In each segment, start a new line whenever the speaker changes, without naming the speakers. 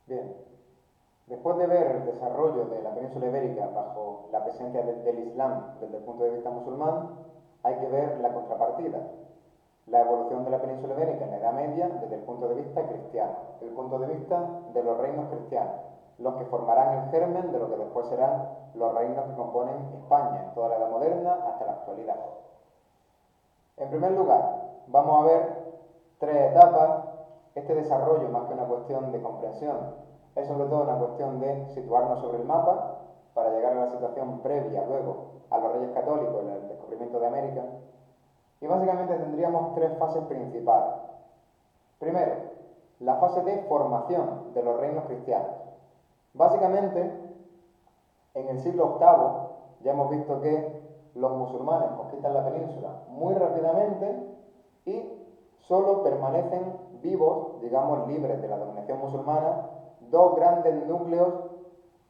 Bien, después de ver el desarrollo de la península ibérica bajo la presencia del Islam desde el punto de vista musulmán, hay que ver la contrapartida, la evolución de la península ibérica en la Edad Media desde el punto de vista cristiano, el punto de vista de los reinos cristianos, los que formarán el germen de lo que después serán los reinos que componen España en toda la Edad Moderna hasta la actualidad. En primer lugar, vamos a ver tres etapas. Este desarrollo, más que una cuestión de comprensión, es sobre todo una cuestión de situarnos sobre el mapa para llegar a la situación previa luego a los Reyes Católicos y el descubrimiento de América. Y básicamente tendríamos tres fases principales. Primero, la fase de formación de los reinos cristianos. Básicamente, en el siglo VIII ya hemos visto que los musulmanes conquistan la península muy rápidamente y solo permanecen vivos, digamos libres de la dominación musulmana, dos grandes núcleos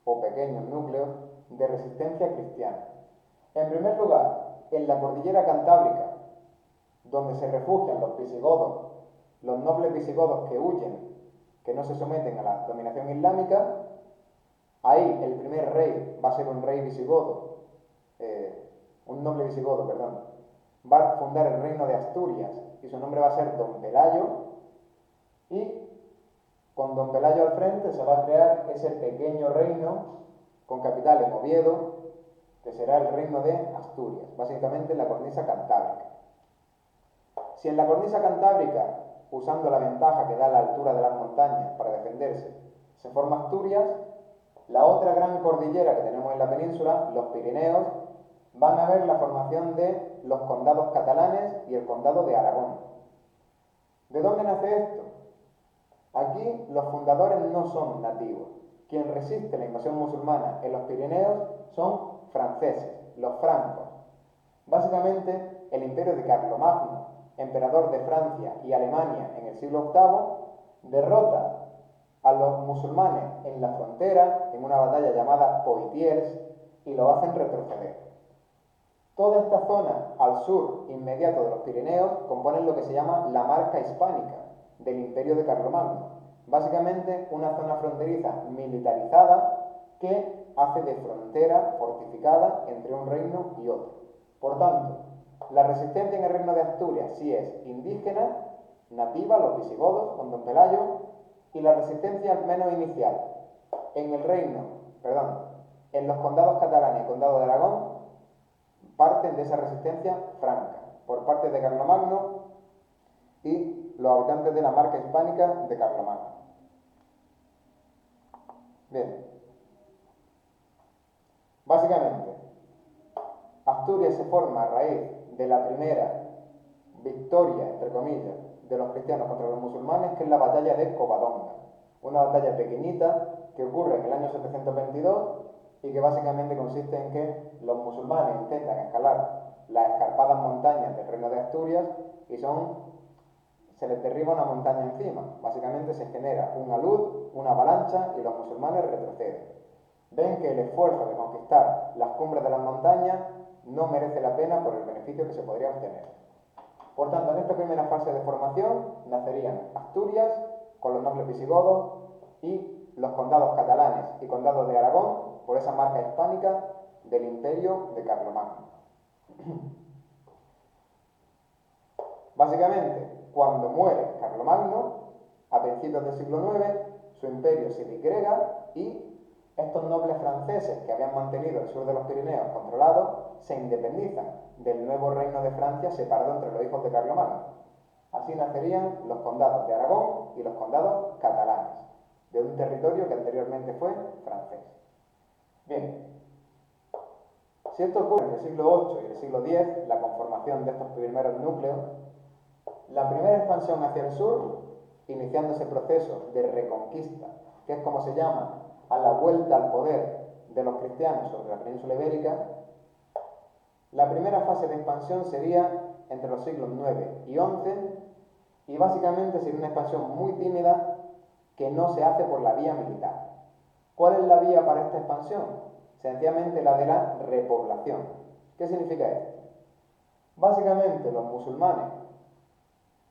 o pequeños núcleos de resistencia cristiana. En primer lugar, en la cordillera cantábrica, donde se refugian los visigodos, los nobles visigodos que huyen, que no se someten a la dominación islámica. Ahí el primer rey va a ser un rey visigodo, un noble visigodo, perdón. Va a fundar el reino de Asturias y su nombre va a ser Don Pelayo. Y con Don Pelayo al frente se va a crear ese pequeño reino con capital en Oviedo, que será el reino de Asturias, básicamente en la cornisa cantábrica. Si en la cornisa cantábrica, usando la ventaja que da la altura de las montañas para defenderse, se forma Asturias, la otra gran cordillera que tenemos en la península, los Pirineos, van a ver la formación de los condados catalanes y el condado de Aragón. ¿De dónde nace esto? Aquí los fundadores no son nativos. Quien resiste la invasión musulmana en los Pirineos son franceses, los francos. Básicamente, el imperio de Carlomagno, emperador de Francia y Alemania en el siglo VIII, derrota a los musulmanes en la frontera en una batalla llamada Poitiers y lo hacen retroceder. Toda esta zona al sur inmediato de los Pirineos componen lo que se llama la Marca Hispánica del imperio de Carlomagno. Básicamente una zona fronteriza militarizada que hace de frontera fortificada entre un reino y otro. Por tanto, la resistencia en el reino de Asturias sí es indígena, nativa, los visigodos con Don Pelayo, y la resistencia al menos inicial en en los condados catalanes y condado de Aragón parten de esa resistencia franca por parte de Carlomagno y los habitantes de la Marca Hispánica de Carlomagno. Bien, básicamente Asturias se forma a raíz de la primera victoria, entre comillas, de los cristianos contra los musulmanes, que es la batalla de Covadonga, una batalla pequeñita que ocurre en el año 722 y que básicamente consiste en que los musulmanes intentan escalar las escarpadas montañas del reino de Asturias y se les derriba una montaña encima. Básicamente se genera un alud, una avalancha y los musulmanes retroceden. Ven que el esfuerzo de conquistar las cumbres de las montañas no merece la pena por el beneficio que se podría obtener. Por tanto, en esta primera fase de formación nacerían Asturias con los nobles visigodos y los condados catalanes y condados de Aragón por esa marca hispánica del imperio de Carlomagno. Básicamente, cuando muere Carlomagno, a principios del siglo IX, su imperio se disgrega y estos nobles franceses que habían mantenido el sur de los Pirineos controlado se independizan del nuevo reino de Francia separado entre los hijos de Carlomagno. Así nacerían los condados de Aragón y los condados catalanes, de un territorio que anteriormente fue francés. Bien, si esto ocurre en el siglo VIII y el siglo X, la conformación de estos primeros núcleos, la primera expansión hacia el sur, iniciando ese proceso de reconquista, que es como se llama a la vuelta al poder de los cristianos sobre la península ibérica, la primera fase de expansión sería entre los siglos IX y XI y básicamente sería una expansión muy tímida que no se hace por la vía militar. ¿Cuál es la vía para esta expansión? Sencillamente la de la repoblación. ¿Qué significa esto? Básicamente los musulmanes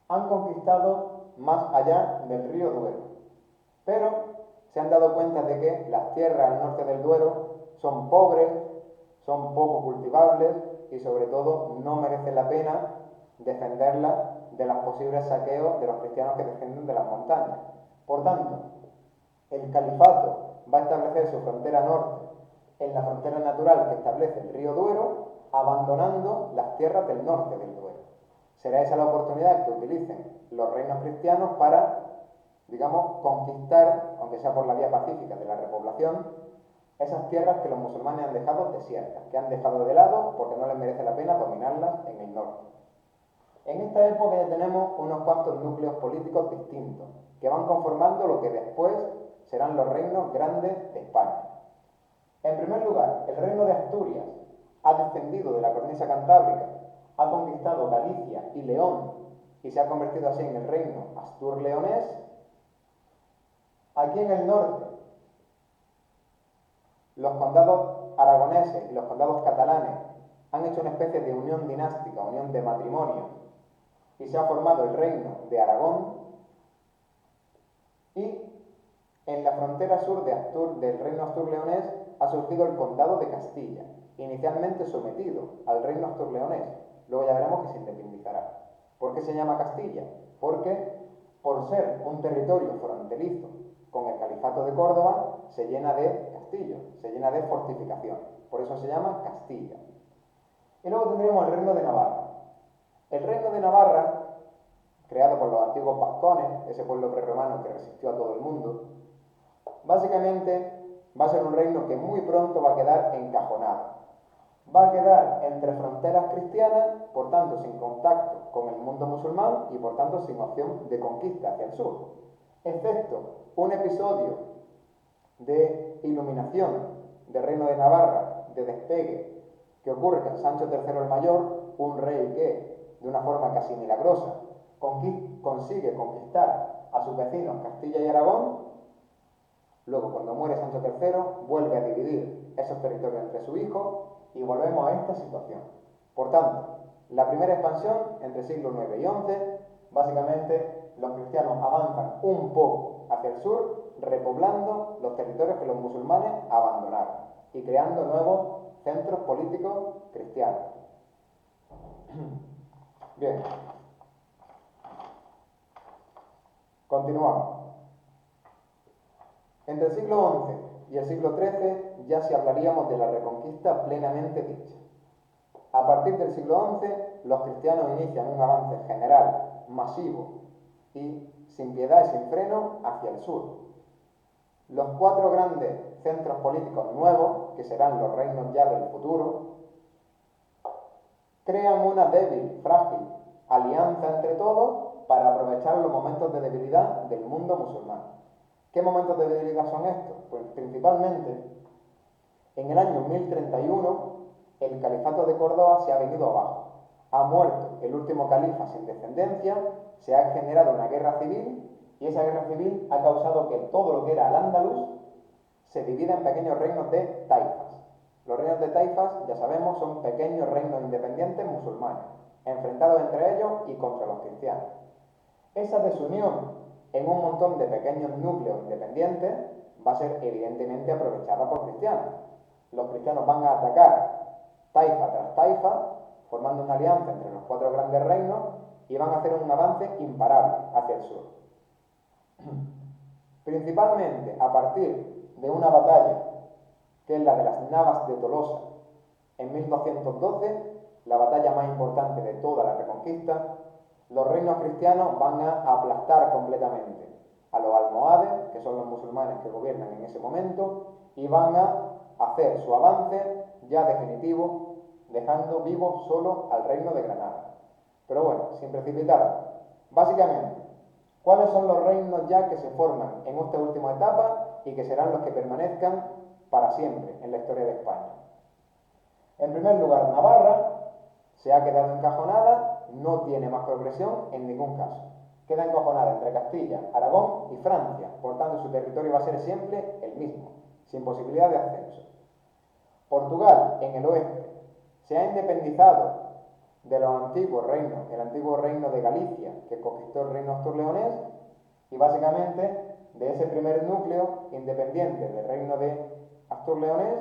han conquistado más allá del río Duero, pero se han dado cuenta de que las tierras al norte del Duero son pobres, son poco cultivables y sobre todo no merece la pena defenderlas de los posibles saqueos de los cristianos que descienden de las montañas. Por tanto, el califato va a establecer su frontera norte en la frontera natural que establece el río Duero, abandonando las tierras del norte del Duero. Será esa la oportunidad que utilicen los reinos cristianos para, digamos, conquistar, aunque sea por la vía pacífica de la repoblación, esas tierras que los musulmanes han dejado desiertas, que han dejado de lado porque no les merece la pena dominarlas en el norte. En esta época ya tenemos unos cuantos núcleos políticos distintos, que van conformando lo que después serán los reinos grandes de España. En primer lugar, el reino de Asturias ha descendido de la cornisa cantábrica, ha conquistado Galicia y León y se ha convertido así en el reino astur-leonés. Aquí en el norte, los condados aragoneses y los condados catalanes han hecho una especie de unión dinástica, unión de matrimonio, y se ha formado el reino de Aragón. Y en la frontera sur del reino astur-leonés ha surgido el condado de Castilla, inicialmente sometido al reino astur-leonés. Luego ya veremos que se independizará. ¿Por qué se llama Castilla? Porque por ser un territorio fronterizo con el califato de Córdoba, se llena de castillos, se llena de fortificaciones. Por eso se llama Castilla. Y luego tendríamos el reino de Navarra. El reino de Navarra, creado por los antiguos vascones, ese pueblo prerromano que resistió a todo el mundo, básicamente va a ser un reino que muy pronto va a quedar encajonado. Va a quedar entre fronteras cristianas, por tanto sin contacto con el mundo musulmán y por tanto sin opción de conquista hacia el sur, excepto un episodio de iluminación del reino de Navarra, de despegue, que ocurre con Sancho III el Mayor, un rey que, de una forma casi milagrosa, consigue conquistar a sus vecinos Castilla y Aragón. Luego, cuando muere Sancho III, vuelve a dividir esos territorios entre su hijo y volvemos a esta situación. Por tanto, la primera expansión entre siglos IX y XI, básicamente los cristianos avanzan un poco hacia el sur, repoblando los territorios que los musulmanes abandonaron y creando nuevos centros políticos cristianos. Bien, continuamos. Entre el siglo XI y el siglo XIII ya sí hablaríamos de la reconquista plenamente dicha. A partir del siglo XI, los cristianos inician un avance general, masivo y sin piedad y sin freno hacia el sur. Los cuatro grandes centros políticos nuevos, que serán los reinos ya del futuro, crean una débil, frágil alianza entre todos para aprovechar los momentos de debilidad del mundo musulmán. ¿Qué momentos de debilidad son estos? Pues principalmente, en el año 1031, el califato de Córdoba se ha venido abajo. Ha muerto el último califa sin descendencia, se ha generado una guerra civil y esa guerra civil ha causado que todo lo que era Al-Ándalus se divida en pequeños reinos de taifas. Los reinos de taifas, ya sabemos, son pequeños reinos independientes musulmanes, enfrentados entre ellos y contra los cristianos. Esa desunión en un montón de pequeños núcleos independientes va a ser evidentemente aprovechada por cristianos. Los cristianos van a atacar taifa tras taifa, formando una alianza entre los cuatro grandes reinos y van a hacer un avance imparable hacia el sur. Principalmente a partir de una batalla que es la de las Navas de Tolosa en 1212, la batalla más importante de toda la Reconquista, los reinos cristianos van a aplastar completamente a los almohades, que son los musulmanes que gobiernan en ese momento, y van a hacer su avance ya definitivo, dejando vivo solo al reino de Granada. Pero bueno, sin precipitarnos, básicamente, ¿cuáles son los reinos ya que se forman en esta última etapa y que serán los que permanezcan para siempre en la historia de España? En primer lugar, Navarra se ha quedado encajonada, no tiene más progresión en ningún caso. Queda encajonada entre Castilla, Aragón y Francia, por tanto su territorio va a ser siempre el mismo, sin posibilidad de ascenso. Portugal, en el oeste, se ha independizado de los antiguos reinos, el antiguo reino de Galicia, que conquistó el reino astur-leonés, y básicamente de ese primer núcleo independiente del reino de Astur-Leonés,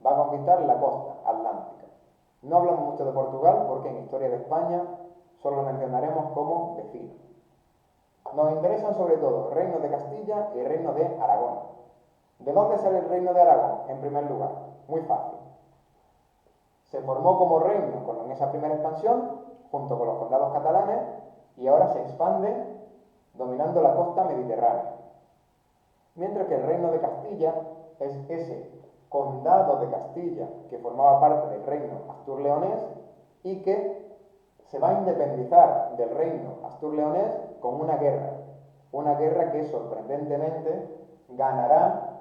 va a conquistar la costa atlántica. No hablamos mucho de Portugal porque en Historia de España solo lo mencionaremos como vecino. Nos interesan sobre todo el reino de Castilla y el reino de Aragón. ¿De dónde sale el reino de Aragón? En primer lugar, muy fácil. Se formó como reino en esa primera expansión, junto con los condados catalanes, y ahora se expande dominando la costa mediterránea. Mientras que el reino de Castilla es ese condado de Castilla que formaba parte del reino Astur-Leonés y que se va a independizar del reino Astur-Leonés con una guerra que sorprendentemente ganará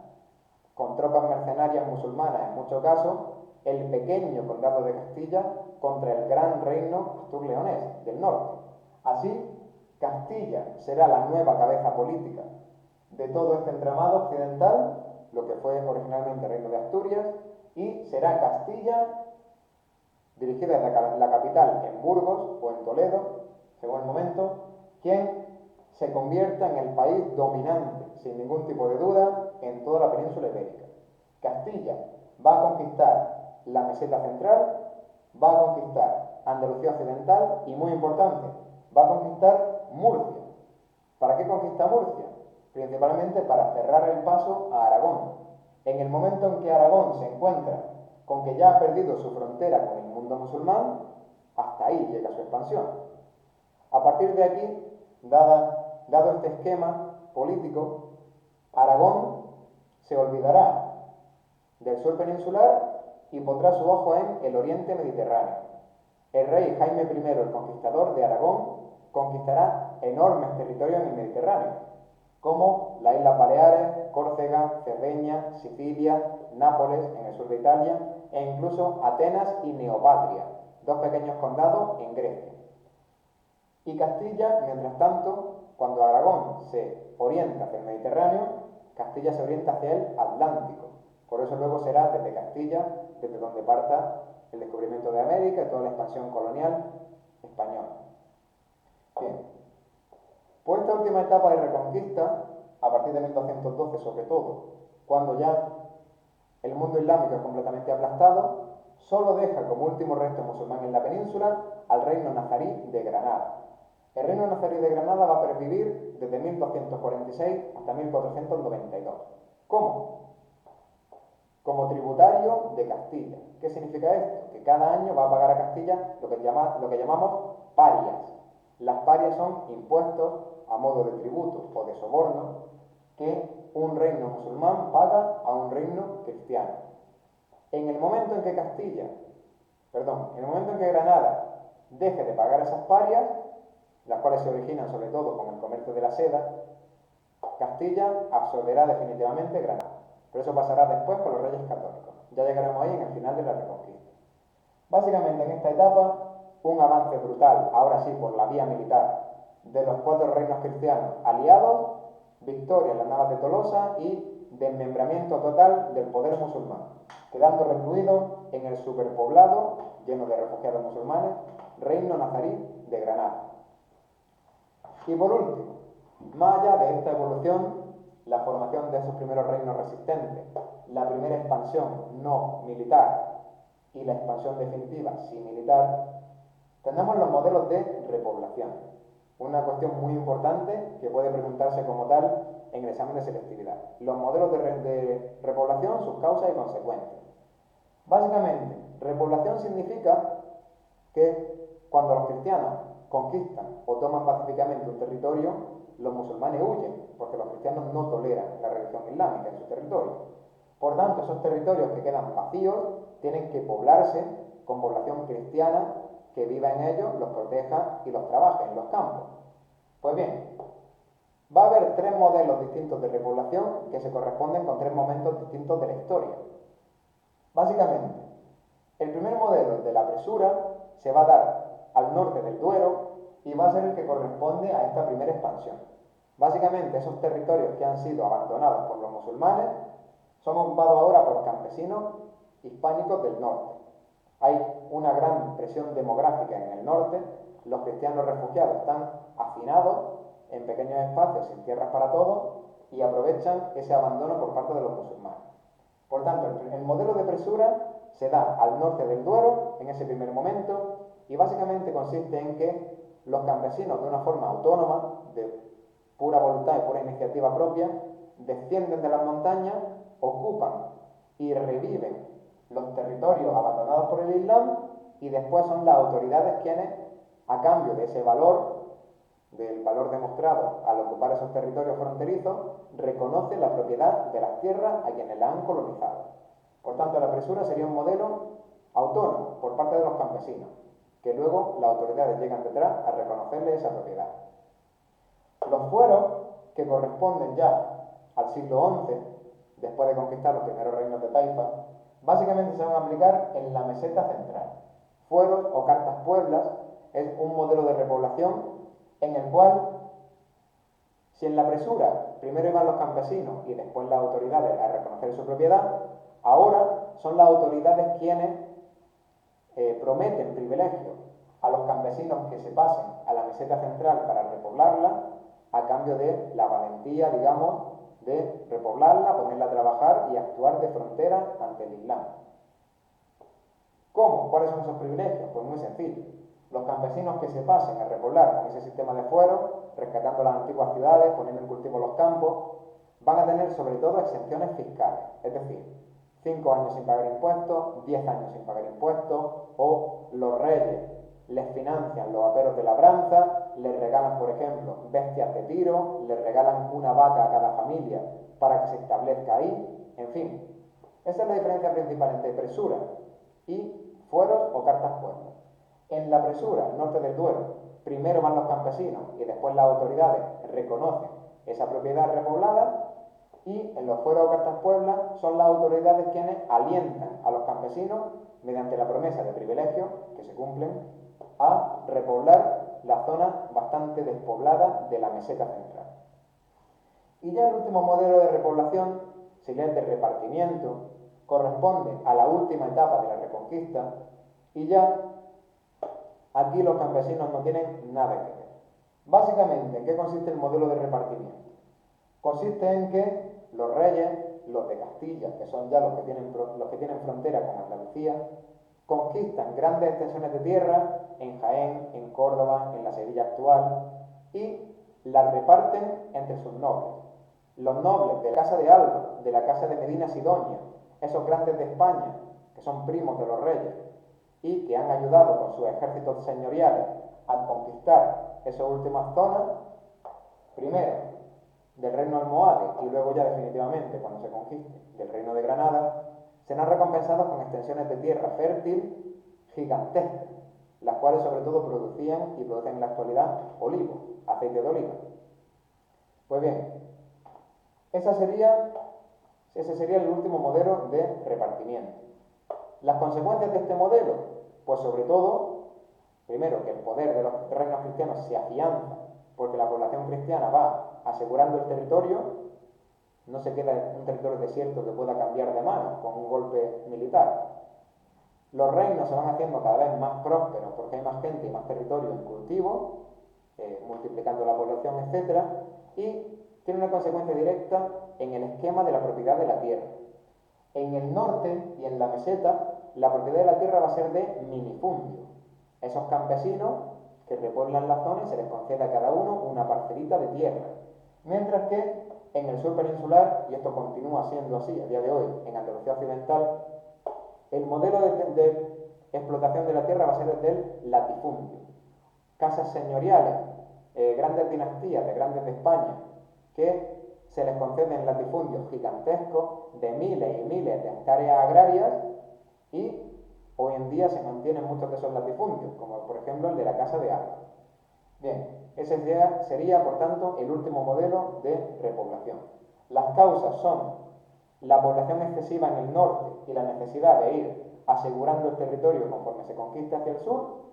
con tropas mercenarias musulmanas en muchos casos el pequeño condado de Castilla contra el gran reino Astur-Leonés del norte. Así, Castilla será la nueva cabeza política de todo este entramado occidental, lo que fue originalmente el reino de Asturias, y será Castilla, dirigida desde la capital en Burgos o en Toledo, según el momento, quien se convierta en el país dominante, sin ningún tipo de duda, en toda la península ibérica. Castilla va a conquistar la meseta central, va a conquistar Andalucía occidental y, muy importante, va a conquistar Murcia. ¿Para qué conquista Murcia? Principalmente para cerrar el paso a Aragón. En el momento en que Aragón se encuentra con que ya ha perdido su frontera con el mundo musulmán, hasta ahí llega su expansión. A partir de aquí, dado este esquema político, Aragón se olvidará del sur peninsular y pondrá su ojo en el oriente mediterráneo. El rey Jaime I, el conquistador de Aragón, conquistará enormes territorios en el Mediterráneo, como las Islas Baleares, Córcega, Cerdeña, Sicilia, Nápoles en el sur de Italia e incluso Atenas y Neopatria, dos pequeños condados en Grecia. Y Castilla, mientras tanto, cuando Aragón se orienta hacia el Mediterráneo, Castilla se orienta hacia el Atlántico. Por eso luego será desde Castilla, desde donde parta el descubrimiento de América y toda la expansión colonial española. Bien, pues esta última etapa de reconquista, a partir de 1212 sobre todo, cuando ya el mundo islámico es completamente aplastado, solo deja como último resto musulmán en la península al reino nazarí de Granada. El reino nazarí de Granada va a pervivir desde 1246 hasta 1492. ¿Cómo? Como tributario de Castilla. ¿Qué significa esto? Que cada año va a pagar a Castilla lo que llamamos parias. Las parias son impuestos a modo de tributo o de soborno que un reino musulmán paga a un reino cristiano. En el momento en que Granada deje de pagar esas parias, las cuales se originan sobre todo con el comercio de la seda, Castilla absorberá definitivamente Granada. Pero eso pasará después con los reyes católicos. Ya llegaremos ahí en el final de la Reconquista. Básicamente en esta etapa, un avance brutal, ahora sí por la vía militar, de los 4 reinos cristianos aliados, victoria en las Navas de Tolosa y desmembramiento total del poder musulmán, quedando recluido en el superpoblado, lleno de refugiados musulmanes, reino nazarí de Granada. Y por último, más allá de esta evolución, la formación de esos primeros reinos resistentes, la primera expansión no militar y la expansión definitiva sí militar, tenemos los modelos de repoblación. Una cuestión muy importante que puede preguntarse como tal en el examen de selectividad. Los modelos de repoblación, sus causas y consecuencias. Básicamente, repoblación significa que cuando los cristianos conquistan o toman pacíficamente un territorio, los musulmanes huyen, porque los cristianos no toleran la religión islámica en su territorio. Por tanto, esos territorios que quedan vacíos tienen que poblarse con población cristiana que viva en ellos, los proteja y los trabaje en los campos. Pues bien, va a haber 3 modelos distintos de repoblación que se corresponden con 3 momentos distintos de la historia. Básicamente, el primer modelo, el de la presura, se va a dar al norte del Duero y va a ser el que corresponde a esta primera expansión. Básicamente, esos territorios que han sido abandonados por los musulmanes son ocupados ahora por campesinos hispánicos del norte. Hay una gran presión demográfica en el norte, los cristianos refugiados están hacinados en pequeños espacios sin tierras para todos y aprovechan ese abandono por parte de los musulmanes. Por tanto, el modelo de presura se da al norte del Duero en ese primer momento y básicamente consiste en que los campesinos, de una forma autónoma, de pura voluntad y pura iniciativa propia, descienden de las montañas, ocupan y reviven los territorios abandonados por el Islam y después son las autoridades quienes, a cambio de ese valor, del valor demostrado al ocupar esos territorios fronterizos, reconocen la propiedad de las tierras a quienes las han colonizado. Por tanto, la presura sería un modelo autónomo por parte de los campesinos, que luego las autoridades llegan detrás a reconocerle esa propiedad. Los fueros, que corresponden ya al siglo XI, después de conquistar los primeros reinos de Taifa, básicamente se van a aplicar en la meseta central. Fueros o cartas pueblas es un modelo de repoblación en el cual, si en la presura primero iban los campesinos y después las autoridades a reconocer su propiedad, ahora son las autoridades quienes prometen privilegios a los campesinos que se pasen a la meseta central para repoblarla, a cambio de la valentía, digamos, de repoblarla, ponerla a trabajar y actuar de frontera ante el Islam. ¿Cómo? ¿Cuáles son esos privilegios? Pues muy sencillo. Los campesinos que se pasen a repoblar con ese sistema de fueros, rescatando las antiguas ciudades, poniendo en cultivo los campos, van a tener sobre todo exenciones fiscales, es decir, 5 años sin pagar impuestos, 10 años sin pagar impuestos, o los reyes les financian los aperos de labranza, les regalan, por ejemplo, bestias de tiro, les regalan una vaca a cada familia para que se establezca ahí, en fin. Esa es la diferencia principal entre presura y fueros o cartas pueblas. En la presura, norte del Duero, primero van los campesinos y después las autoridades reconocen esa propiedad repoblada, y en los fueros o cartas pueblas son las autoridades quienes alientan a los campesinos, mediante la promesa de privilegios que se cumplen, a repoblar la zona bastante despoblada de la meseta central. Y ya el último modelo de repoblación sería el de repartimiento, corresponde a la última etapa de la Reconquista, y ya aquí los campesinos no tienen nada que ver. Básicamente, ¿en qué consiste el modelo de repartimiento? Consiste en que los reyes, los de Castilla, que son ya los que tienen frontera con Andalucía, conquistan grandes extensiones de tierra en Jaén, en Córdoba, en la Sevilla actual, y las reparten entre sus nobles. Los nobles de la Casa de Alba, de la Casa de Medina Sidonia, esos grandes de España, que son primos de los reyes, y que han ayudado con sus ejércitos señoriales a conquistar esas últimas zonas, primero del reino almohade y luego ya definitivamente, cuando se conquiste, del reino de Granada, serán recompensados con extensiones de tierra fértil gigantescas, las cuales sobre todo producían y producen en la actualidad olivo, aceite de oliva. Pues bien, ese sería el último modelo de repartimiento. Las consecuencias de este modelo, pues sobre todo, primero, que el poder de los reinos cristianos se afianza, porque la población cristiana va asegurando el territorio, no se queda en un territorio desierto que pueda cambiar de mano con un golpe militar. Los reinos se van haciendo cada vez más prósperos porque hay más gente y más territorio en cultivo, multiplicando la población, etc. Y tiene una consecuencia directa en el esquema de la propiedad de la tierra. En el norte y en la meseta, la propiedad de la tierra va a ser de minifundio. Esos campesinos que repueblan la zona y se les concede a cada uno una parcelita de tierra. Mientras que en el sur peninsular, y esto continúa siendo así a día de hoy en Andalucía Occidental, el modelo de explotación de la tierra va a ser el del latifundio. Casas señoriales, grandes dinastías de grandes de España, que se les conceden latifundios gigantescos de miles y miles de hectáreas agrarias, y hoy en día se mantienen muchos de esos latifundios, como por ejemplo el de la Casa de Alba. Bien, ese sería, por tanto, el último modelo de repoblación. Las causas son la población excesiva en el norte y la necesidad de ir asegurando el territorio conforme se conquista hacia el sur,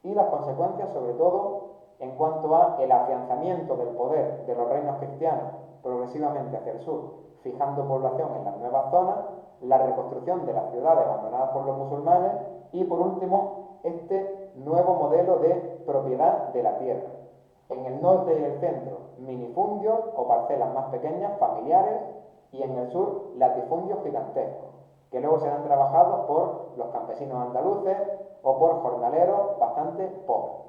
y las consecuencias, sobre todo, en cuanto a el afianzamiento del poder de los reinos cristianos progresivamente hacia el sur, fijando población en las nuevas zonas, la reconstrucción de las ciudades abandonadas por los musulmanes y, por último, este nuevo modelo de propiedad de la tierra, En el norte y el centro, minifundios o parcelas más pequeñas, familiares, y en el sur, latifundios gigantescos, que luego serán trabajados por los campesinos andaluces o por jornaleros bastante pobres.